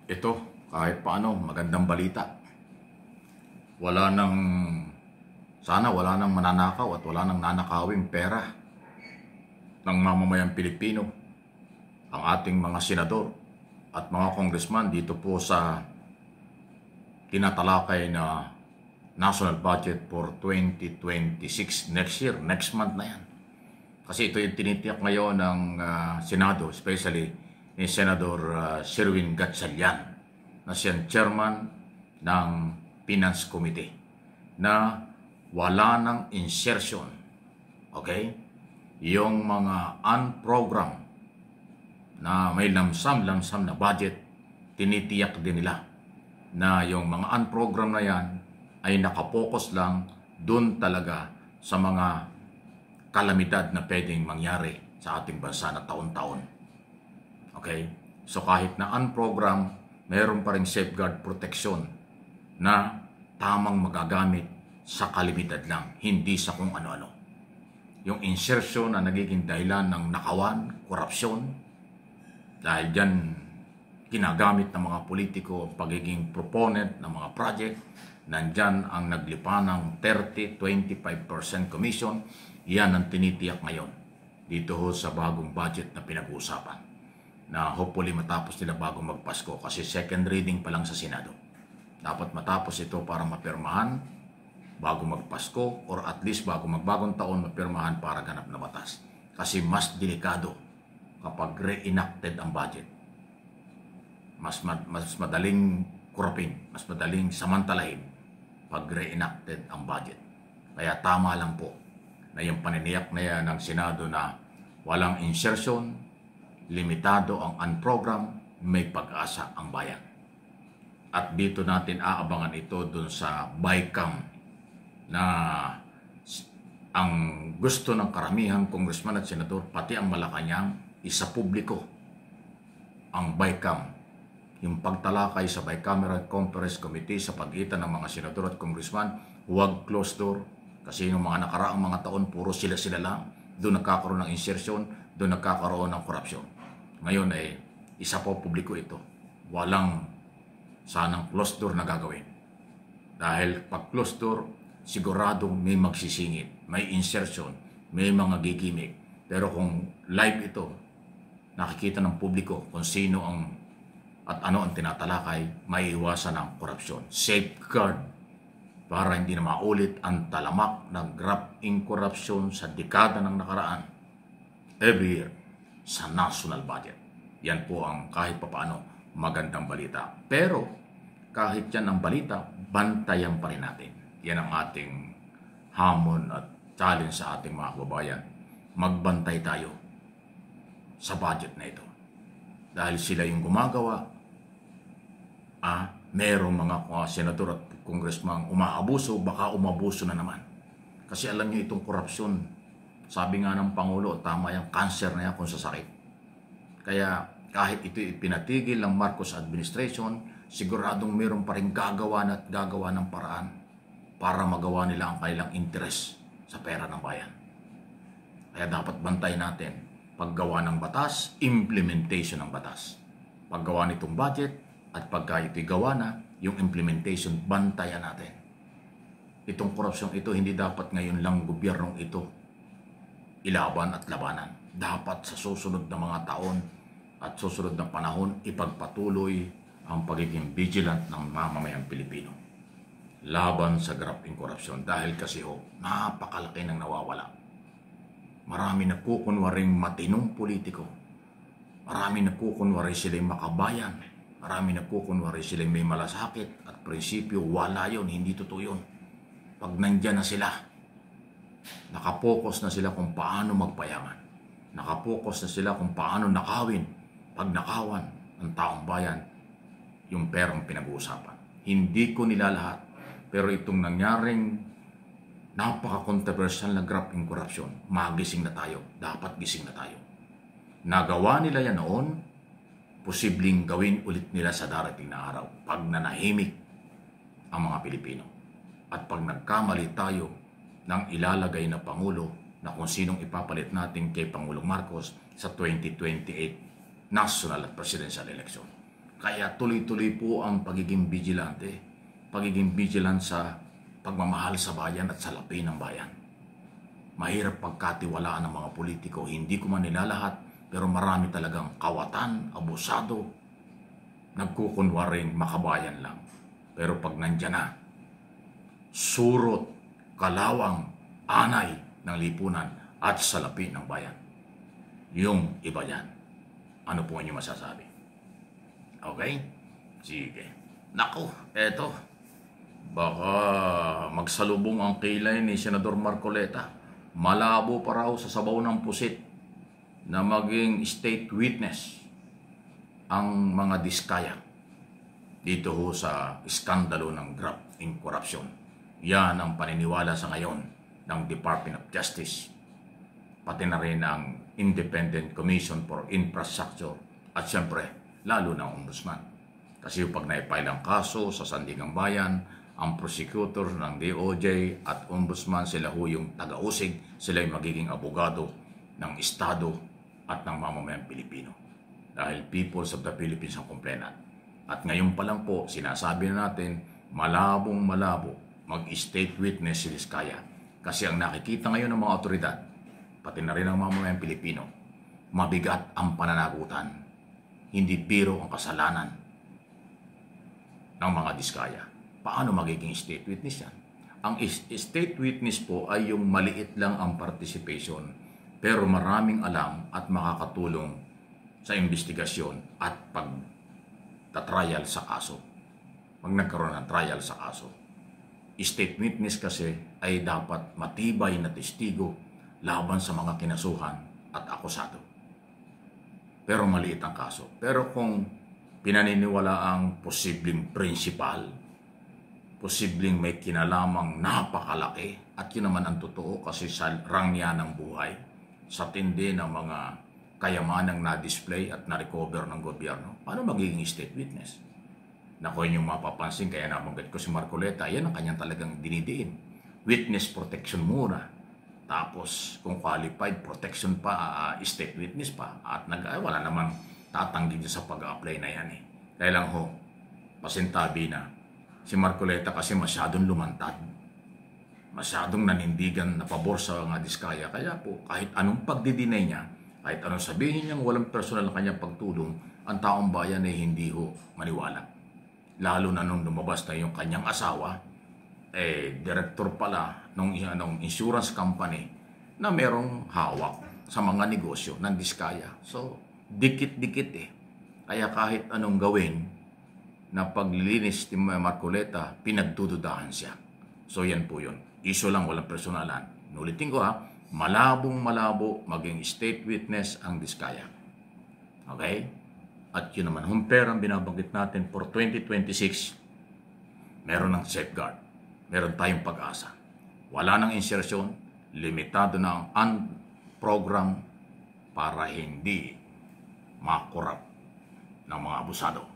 Ito, kahit paano, magandang balita. Wala nang, sana wala nang mananakaw at wala nang nanakawing pera ng mamamayang Pilipino. Ang ating mga senador at mga congressman dito po sa tinatalakay na national budget for 2026 next year, next month na yan. Kasi ito yung tinitiyak ngayon ng Senado, especially ni Senador Sherwin Gatchalian, na siyang chairman ng Finance Committee, na wala ng insertion, okay? Yung mga unprogram na may lamsam-lamsam na budget, tinitiyak din nila na yung mga unprogram na yan ay nakapokus lang dun talaga sa mga kalamidad na pwedeng mangyari sa ating bansa na taon-taon. Okay? So kahit na unprogram, mayroon pa rin safeguard protection na tamang magagamit sa kalamidad lang, hindi sa kung ano-ano. Yung insertion na nagiging dahilan ng nakawan, korupsyon, dahil dyan ginagamit ng mga politiko pagiging proponent ng mga project, nandyan ang naglipa ng 30-25% commission. Yan ang tinitiyak ngayon dito ho sa bagong budget na pinag-uusapan, na hopefully matapos nila bago magpasko, kasi second reading pa lang sa Senado. Dapat matapos ito para mapirmahan bago magpasko, or at least bago magbagong taon mapirmahan para ganap na batas. Kasi mas delikado kapag re-enacted ang budget. Mas madaling kurapin, mas madaling samantalahin pag re-enacted ang budget. Kaya tama lang po na yung paniniyak na yan ng Senado na walang insertion, limitado ang unprogram, may pag-asa ang bayan. At dito natin aabangan ito dun sa BICAM, na ang gusto ng karamihang congressman at senador, pati ang Malacanang, isa publiko ang BICAM. Yung pagtalakay sa Bicameral Conference Committee sa pagitan ng mga senador at congressman, huwag closed door. Kasi yung mga nakaraang mga taon, puro sila-sila lang. Doon nagkakaroon ng insertion, doon nagkakaroon ng korupsyon. Ngayon ay isa po publiko ito. Walang sanang closed door na gagawin. Dahil pag closed door, siguradong may magsisingit, may insertion, may mga gigimik. Pero kung live ito, nakikita ng publiko kung sino ang at ano ang tinatalakay, may iwasan ng korupsyon. Safeguard para hindi na maulit ang talamak ng grabing korupsyon sa dekada ng nakaraan every year sa national budget. Yan po ang kahit papaano magandang balita. Pero kahit yan ang balita, bantayan pa rin natin. Yan ang ating hamon at challenge sa ating mga kababayan. Magbantay tayo sa budget na ito. Dahil sila yung gumagawa, merong mga senador at congressman umaabuso, baka umabuso na naman. Kasi alam niyo itong korupsyon, sabi nga ng Pangulo, tama yung cancer na yan kung sasakit. Kaya kahit ito ipinatigil ng Marcos administration, siguradong meron pa rin gagawa ng paraan para magawa nila ang kanilang interest sa pera ng bayan. Kaya dapat bantayan natin paggawa ng batas, implementation ng batas. Paggawa nitong budget at pagka ito'y gawa na, yung implementation, bantayan natin. Itong korupsyon ito, hindi dapat ngayon lang gobyernong ito ilaban at labanan. Dapat sa susunod na mga taon at susunod na panahon, ipagpatuloy ang pagiging vigilant ng mamamayang Pilipino laban sa grabing korupsyon. Dahil kasi napakalaki ng nawawala. Marami nagkukunwaring matinong politiko. Marami nagkukunwari sila'y makabayan. Marami nagkukunwari sila'y may malasakit. At prinsipyo, wala yun. Hindi totoo yun. Pag nandyan na sila, nakapokus na sila kung paano magpayaman. Nakapokus na sila kung paano nakawin. Pag nakawan ng taong bayan, yung perang pinag-uusapan. Hindi ko nila lahat. Pero itong nangyaring napaka-controversial na grabing korupsyon, magising na tayo. Dapat gising na tayo. Nagawa nila yan noon, posibleng gawin ulit nila sa darating na araw pag nanahimik ang mga Pilipino. At pag nagkamali tayo ng ilalagay na Pangulo na kung sinong ipapalit natin kay Pangulong Marcos sa 2028 national at presidential election. Kaya tuloy-tuloy po ang pagiging vigilante. Pagiging vigilant sa pagmamahal sa bayan at salapi ng bayan. Mahirap pagkatiwalaan ng mga politiko. Hindi ko man nilalahat, pero marami talagang kawatan, abusado, nagkukunwaring makabayan lang. Pero pag nandyan na, surot, kalawang, anay ng lipunan at salapi ng bayan. Yung iba yan. Ano po inyo masasabi? Okay? Sige. Naku, eto. Baka magsalubong ang kilay ni Senador Marcoleta. Malabo pa raw sa sabaw ng pusit na maging state witness ang mga diskaya dito ho sa iskandalo ng graft in corruption. Yan ang paniniwala sa ngayon ng Department of Justice, pati na rin ang Independent Commission for Infrastructure at siyempre lalo ng Ombudsman. Kasi pag naipile ang kaso sa Sandigang Bayan, ang prosecutor ng DOJ at Ombudsman, sila ho yung taga-usig, sila yung magiging abogado ng Estado at ng mamamayang Pilipino. Dahil peoples of the Philippines ang complainant. At ngayon pa lang po, sinasabi na natin, malabong malabo mag-state witness si Diskaya. Kasi ang nakikita ngayon ng mga otoridad, pati na rin ang mamamayang Pilipino, mabigat ang pananagutan. Hindi biro ang kasalanan ng mga Diskaya. Paano magiging state witness yan? Ang state witness po ay yung maliit lang ang participation, pero maraming alam at makakatulong sa investigasyon at pag-trial sa kaso. Pag nagkaroon ng trial sa kaso. State witness kasi ay dapat matibay na testigo laban sa mga kinasuhan at akusado. Pero maliit ang kaso. Pero kung pinaniniwala ang posibleng principal, posibleng may kinalamang napakalaki, at yun naman ang totoo kasi sa rangya ng buhay, sa tindi ng mga kayamanang na-display at na-recover ng gobyerno, paano magiging state witness? Naku, yun yung mapapansin, kaya nabanggit ko si Marcoleta, yan ang kanyang talagang dinidiin. Witness protection muna. Tapos, kung qualified, protection pa, state witness pa. At wala namang tatanggi sa pag-apply na yan eh. Kaya lang ho, pasintabi na. Si Marcoleta kasi masyadong lumantad. Masyadong nanindigan na pabor sa mga Diskaya. Kaya po, kahit anong pagdidinay niya, kahit anong sabihin niyang walang personal na kanyang pagtulong, ang taong bayan ay hindi ho maniwala. Lalo na nung lumabas na yung kanyang asawa, director pala ng insurance company na merong hawak sa mga negosyo ng Diskaya. So, dikit-dikit eh. Kaya kahit anong gawin na paglilinis ni Marcoleta, pinagdududahan siya. So, yan po yun. Iso lang, walang personalan. Nulitin ko ha, malabong malabo maging state witness ang Diskaya. Okay? At yun naman, humper ang binabanggit natin for 2026, meron ng safeguard. Meron tayong pag-asa. Wala ng insertion, limitado na ang program para hindi makorap ng mga abusado.